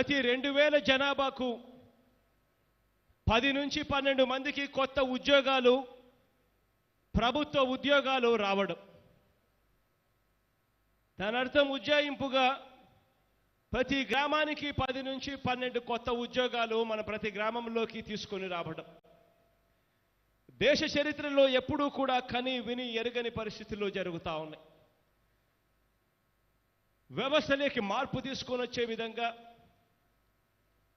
ప్రతి 2000 జనాభాకు 10 నుంచి 12 మందికి కొత్త ఉద్యోగాలు, ప్రభుత్వ ఉద్యోగాలు రావడం. దాని అర్థం ఉజ్జాయింపుగా ప్రతి గ్రామానికి 10 నుంచి 12 కొత్త ఉద్యోగాలు మన ప్రతి గ్రామంలోకి తీసుకొని రావడం. దేశ చరిత్రలో ఎప్పుడూ కూడా కని విని ఎరుగని పరిస్థితుల్లో జరుగుతూ ఉన్నాయి. వ్యవస్థలోకి మార్పు తీసుకొని వచ్చే విధంగా,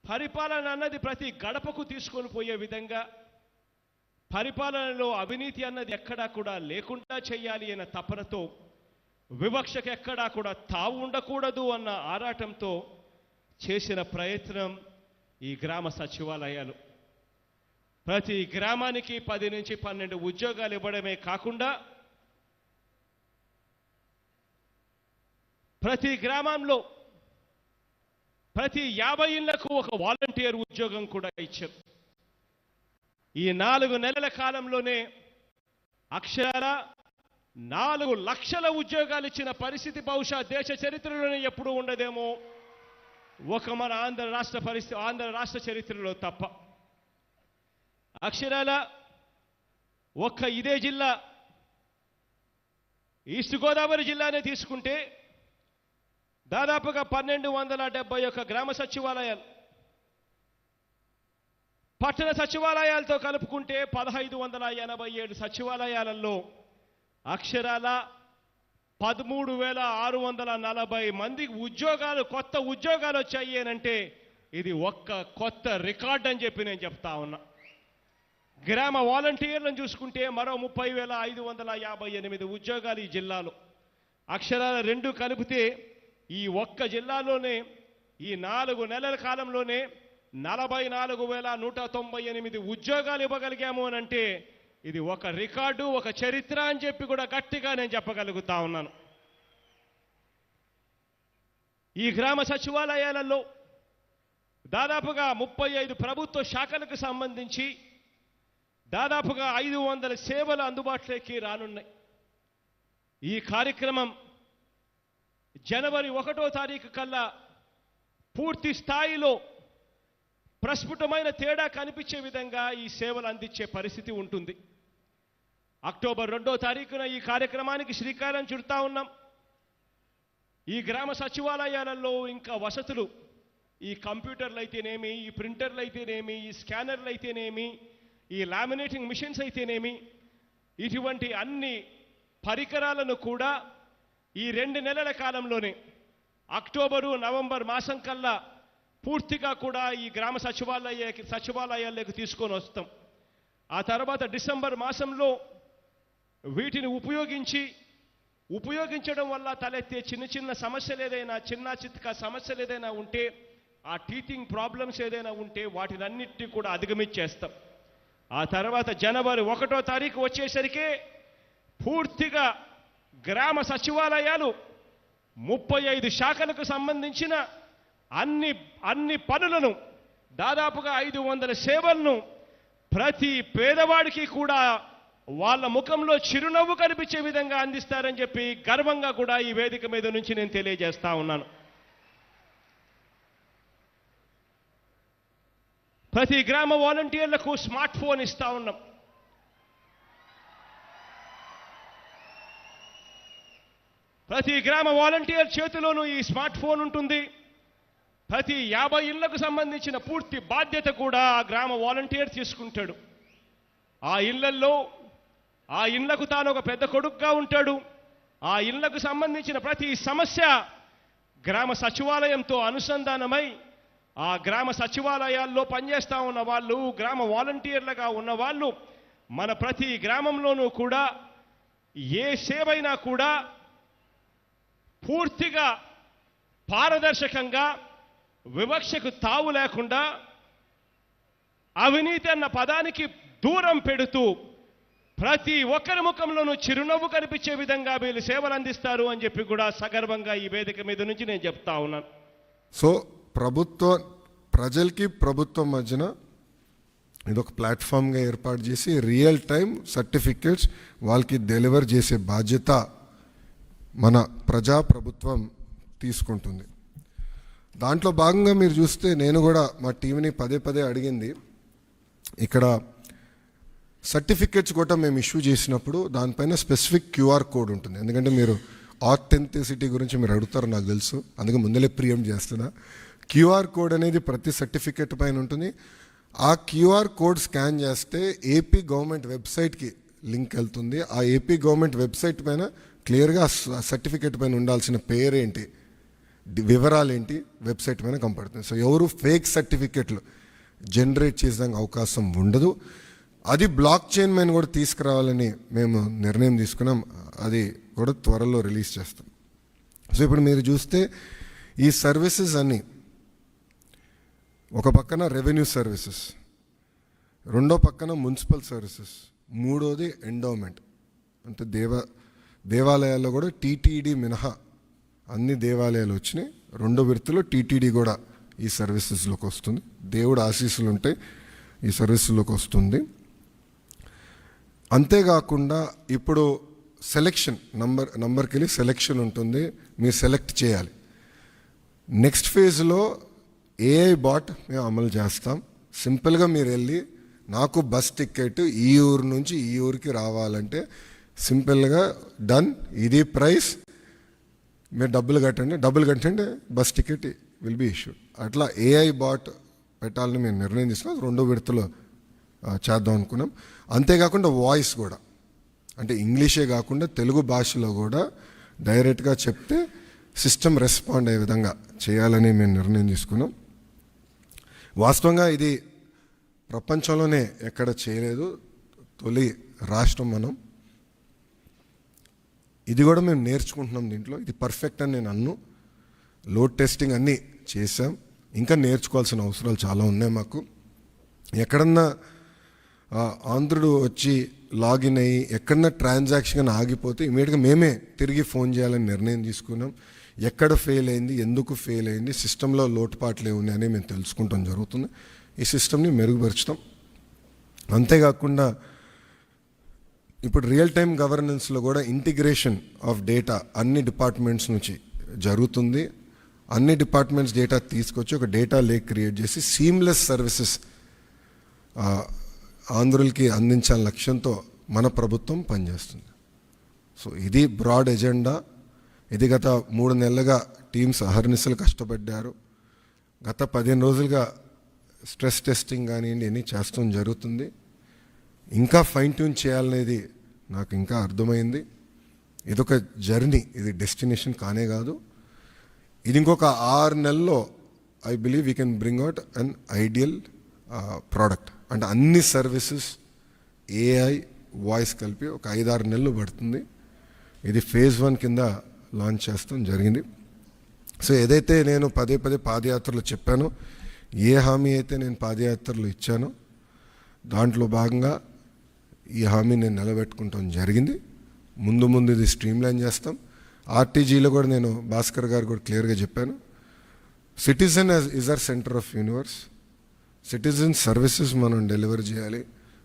పరిపాలన అన్నది ప్రతి గడపకు తీసుకొని పోయే విధంగా, పరిపాలనలో అవినీతి అన్నది ఎక్కడా కూడా లేకుండా చేయాలి అన్న తపనతో, వివక్షకు ఎక్కడా కూడా తావు ఉండకూడదు అన్న ఆరాటంతో చేసిన ప్రయత్నం ఈ గ్రామ సచివాలయాలు. ప్రతి గ్రామానికి 10 నుంచి 12 ఉద్యోగాలు ఇవ్వడమే కాకుండా ప్రతి గ్రామంలో ప్రతి 50 ఇళ్లకు ఒక వాలంటీర్ ఉద్యోగం కూడా ఇచ్చారు. ఈ 4 నెలల కాలంలోనే అక్షరాల 4 లక్షల ఉద్యోగాలు ఇచ్చిన పరిస్థితి బహుశా దేశ చరిత్రలోనే ఎప్పుడూ ఉండదేమో, ఒక మన ఆంధ్ర రాష్ట్ర చరిత్రలో తప్ప. అక్షరాల ఒక్క ఇదే జిల్లా, ఈస్ట్ గోదావరి జిల్లానే తీసుకుంటే దాదాపుగా 1271 గ్రామ సచివాలయాలు, పట్టణ సచివాలయాలతో కలుపుకుంటే 1587 సచివాలయాలలో అక్షరాల 13,640 మంది ఉద్యోగాలు, కొత్త ఉద్యోగాలు వచ్చాయి అంటే ఇది ఒక్క కొత్త రికార్డ్ అని చెప్పి నేను చెప్తా ఉన్నా. గ్రామ వాలంటీర్లను చూసుకుంటే మరో 30,558 ఉద్యోగాలు ఈ జిల్లాలో. అక్షరాల 2 కలిపితే ఈ ఒక్క జిల్లాలోనే ఈ 4 నెలల కాలంలోనే 44,198 ఉద్యోగాలు ఇవ్వగలిగాము అని అంటే ఇది ఒక రికార్డు, ఒక చరిత్ర అని చెప్పి కూడా గట్టిగా నేను చెప్పగలుగుతా ఉన్నాను. ఈ గ్రామ సచివాలయాలలో దాదాపుగా 35 ప్రభుత్వ శాఖలకు సంబంధించి దాదాపుగా 500 సేవలు అందుబాటులోకి రానున్నాయి. ఈ కార్యక్రమం జనవరి 1వ తారీఖు కల్లా పూర్తి స్థాయిలో ప్రస్ఫుటమైన తేడా కనిపించే విధంగా ఈ సేవలు అందించే పరిస్థితి ఉంటుంది. అక్టోబర్ 2వ తారీఖున ఈ కార్యక్రమానికి శ్రీకారం చుడతా ఉన్నాం. ఈ గ్రామ సచివాలయాలలో ఇంకా వసతులు, ఈ కంప్యూటర్లు అయితేనేమి, ఈ ప్రింటర్లు అయితేనేమి, ఈ స్కానర్లు అయితేనేమి, ఈ లామినేటింగ్ మిషన్స్ అయితేనేమి, ఇటువంటి అన్ని పరికరాలను కూడా ఈ 2 నెలల కాలంలోనే అక్టోబరు నవంబర్ మాసం కల్లా పూర్తిగా కూడా ఈ గ్రామ సచివాలయాలకు తీసుకొని వస్తాం. ఆ తర్వాత డిసెంబర్ మాసంలో వీటిని ఉపయోగించడం వల్ల తలెత్తే చిన్న సమస్యలు ఏదైనా, చితక సమస్యలు ఏదైనా ఉంటే, ఆ టీచింగ్ ప్రాబ్లమ్స్ ఏదైనా ఉంటే వాటినన్నిటినీ కూడా అధిగమించేస్తాం. ఆ తర్వాత జనవరి 1వ తారీఖు వచ్చేసరికి పూర్తిగా గ్రామ సచివాలయాలు 35 శాఖలకు సంబంధించిన అన్ని పనులను, దాదాపుగా 500 సేవలను ప్రతి పేదవాడికి కూడా వాళ్ళ ముఖంలో చిరునవ్వు కనిపించే విధంగా అందిస్తారని చెప్పి గర్వంగా కూడా ఈ వేదిక మీద నుంచి నేను తెలియజేస్తా ఉన్నాను. ప్రతి గ్రామ వాలంటీర్లకు స్మార్ట్ ఫోన్ ఇస్తా ఉన్నాం. ప్రతి గ్రామ వాలంటీర్ చేతిలోనూ ఈ స్మార్ట్ ఫోన్ ఉంటుంది. ప్రతి 50 ఇళ్లకు సంబంధించిన పూర్తి బాధ్యత కూడా ఆ గ్రామ వాలంటీర్ తీసుకుంటాడు. ఆ ఇళ్లకు తాను ఒక పెద్ద కొడుకుగా ఉంటాడు. ఆ ఇళ్లకు సంబంధించిన ప్రతి సమస్య గ్రామ సచివాలయంతో అనుసంధానమై, ఆ గ్రామ సచివాలయాల్లో పనిచేస్తా ఉన్న వాళ్ళు, గ్రామ వాలంటీర్లుగా ఉన్న వాళ్ళు మన ప్రతి గ్రామంలోనూ కూడా ఏ సేవైనా కూడా పూర్తిగా పారదర్శకంగా, వివక్షకు తావు లేకుండా, అవినీతి అన్న పదానికి దూరం పెడుతూ ప్రతి ఒక్కరి ముఖంలోనూ చిరునవ్వు కనిపించే విధంగా వీళ్ళు సేవలు అందిస్తారు అని చెప్పి కూడా సగర్వంగా ఈ వేదిక మీద నుంచి నేను చెప్తా ఉన్నాను. సో ప్రజలకి ప్రభుత్వం మధ్యన ఇదొక ప్లాట్ఫామ్గా ఏర్పాటు చేసి రియల్ టైం సర్టిఫికెట్స్ వాళ్ళకి డెలివర్ చేసే బాధ్యత మన ప్రభుత్వం తీసుకుంటుంది. దాంట్లో భాగంగా మీరు చూస్తే నేను కూడా మా టీంని పదే పదే అడిగింది, ఇక్కడ సర్టిఫికెట్స్ కూడా మేము ఇష్యూ చేసినప్పుడు దానిపైన స్పెసిఫిక్ క్యూఆర్ కోడ్ ఉంటుంది. ఎందుకంటే మీరు ఆథెంటిసిటీ గురించి మీరు అడుగుతారు నాకు తెలుసు, అందుకే ముందలే ప్రియం చేస్తున్నా. క్యూఆర్ కోడ్ అనేది ప్రతి సర్టిఫికెట్ పైన ఉంటుంది. ఆ క్యూఆర్ కోడ్ స్కాన్ చేస్తే ఏపీ గవర్నమెంట్ వెబ్సైట్కి లింక్ వెళ్తుంది. ఆ ఏపీ గవర్నమెంట్ వెబ్సైట్ పైన క్లియర్గా సర్టిఫికెట్ పైన ఉండాల్సిన పేరేంటి, వివరాలు ఏంటి వెబ్సైట్ పైన కనపడుతుంది. సో ఎవరు ఫేక్ సర్టిఫికెట్లు జనరేట్ చేసేదానికి అవకాశం ఉండదు. అది బ్లాక్ చైన్ పైన కూడా తీసుకురావాలని మేము నిర్ణయం తీసుకున్నాం. అది కూడా త్వరలో రిలీజ్ చేస్తాం. సో ఇప్పుడు మీరు చూస్తే ఈ సర్వీసెస్ అన్నీ ఒక పక్కన రెవెన్యూ సర్వీసెస్, రెండో పక్కన మున్సిపల్ సర్వీసెస్, మూడోది ఎండోమెంట్. అంటే దేవాలయాల్లో కూడా టీటీడీ మినహా అన్ని దేవాలయాలు వచ్చినాయి. రెండో విడతలో టీటీడీ కూడా ఈ సర్వీసెస్లోకి వస్తుంది. దేవుడు ఆశీస్సులు ఉంటే ఈ సర్వీసుల్లోకి వస్తుంది. అంతేకాకుండా ఇప్పుడు సెలెక్షన్ నంబర్కి వెళ్ళి సెలెక్షన్ ఉంటుంది, మీరు సెలెక్ట్ చేయాలి. నెక్స్ట్ ఫేజ్లో ఏఐ బాట్ మేము అమలు చేస్తాం. సింపుల్గా మీరు వెళ్ళి నాకు బస్ టికెట్ ఈ ఊరు నుంచి ఈ ఊరికి రావాలంటే సింపుల్గా డన్, ఇది ప్రైస్, మీరు డబ్బులు కట్టండి bus ticket will be issued. అట్లా ఏఐ బాట్ పెట్టాలని మేము నిర్ణయం తీసుకున్నాం. రెండో విడతలో చేద్దాం అనుకున్నాం. అంతేకాకుండా వాయిస్ కూడా, అంటే ఇంగ్లీషే కాకుండా తెలుగు భాషలో కూడా డైరెక్ట్గా చెప్తే సిస్టమ్ రెస్పాండ్ అయ్యే విధంగా చేయాలని మేము నిర్ణయం తీసుకున్నాం. వాస్తవంగా ఇది ప్రపంచంలోనే ఎక్కడ చేయలేదు, తొలి రాష్ట్రం మనం. ఇది కూడా మేము నేర్చుకుంటున్నాం దీంట్లో. ఇది పర్ఫెక్ట్ అని నేను అన్ను. లోడ్ టెస్టింగ్ అన్నీ చేసాం, ఇంకా నేర్చుకోవాల్సిన అవసరాలు చాలా ఉన్నాయి మాకు. ఎక్కడన్నా ఆంధ్రుడు వచ్చి లాగిన్ అయ్యి ఎక్కడన్నా ట్రాన్సాక్షన్ ఆగిపోతే ఇమీడియట్గా మేమే తిరిగి ఫోన్ చేయాలని నిర్ణయం తీసుకున్నాం. ఎక్కడ ఫెయిల్ అయింది, ఎందుకు ఫెయిల్ అయింది, సిస్టంలో లోటుపాట్లు ఏమున్నాయని మేము తెలుసుకుంటాం జరుగుతుంది. ఈ సిస్టమ్ని మెరుగుపరుచుతాం. అంతేకాకుండా ఇప్పుడు రియల్ టైం గవర్నెన్స్లో కూడా ఇంటిగ్రేషన్ ఆఫ్ డేటా అన్ని డిపార్ట్మెంట్స్ నుంచి జరుగుతుంది. అన్ని డిపార్ట్మెంట్స్ డేటా తీసుకొచ్చి ఒక డేటా లేక్ క్రియేట్ చేసి సీమ్లెస్ సర్వీసెస్ ఆంధ్రులకి అందించాలని లక్ష్యంతో మన ప్రభుత్వం పనిచేస్తుంది. సో ఇది బ్రాడ్ ఎజెండా. ఇది గత 3 నెలలుగా టీమ్స్ అహర్నిశలు కష్టపడ్డారు. గత 15 రోజులుగా స్ట్రెస్ టెస్టింగ్ కానివ్వండి అన్నీ చేస్తాం జరుగుతుంది. ఇంకా ఫైన్ ట్యూన్ చేయాలనేది నాకు ఇంకా అర్థమైంది. ఇదొక జర్నీ, ఇది డెస్టినేషన్ కానే కాదు. ఇది ఇంకొక 6 నెలల్లో I believe we can bring out an ideal product. అంటే అన్ని సర్వీసెస్ ఏఐ వాయిస్ కలిపి ఒక 5-6 నెలలు పడుతుంది. ఇది ఫేజ్ 1 కింద లాంచ్ చేస్తాం జరిగింది. సో ఏదైతే నేను పదే పాదయాత్రలు చెప్పానో, ఏ హామీ అయితే నేను పాదయాత్రలు ఇచ్చానో దాంట్లో భాగంగా ఈ హామీ నేను నిలబెట్టుకుంటాం జరిగింది. ముందు ఇది స్ట్రీమ్లైన్ చేస్తాం. ఆర్టీజీలో కూడా నేను భాస్కర్ గారు కూడా క్లియర్గా చెప్పాను, citizen is our centre of universe. Citizen services మనం డెలివర్ చేయాలి,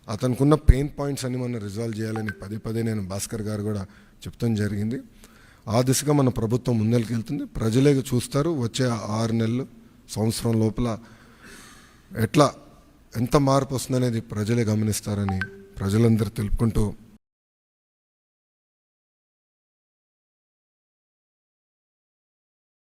అతనుకున్న పెయిన్ పాయింట్స్ అన్ని మనం రిజాల్వ్ చేయాలని పదే నేను భాస్కర్ గారు కూడా చెప్తాం జరిగింది. ఆ దిశగా మన ప్రభుత్వం ముందరికి వెళ్తుంది. ప్రజలే చూస్తారు వచ్చే 6 నెలలు సంవత్సరం లోపల ఎంత మార్పు వస్తుందనేది ప్రజలే గమనిస్తారని ప్రజలందరూ తెలుపుకుంటూ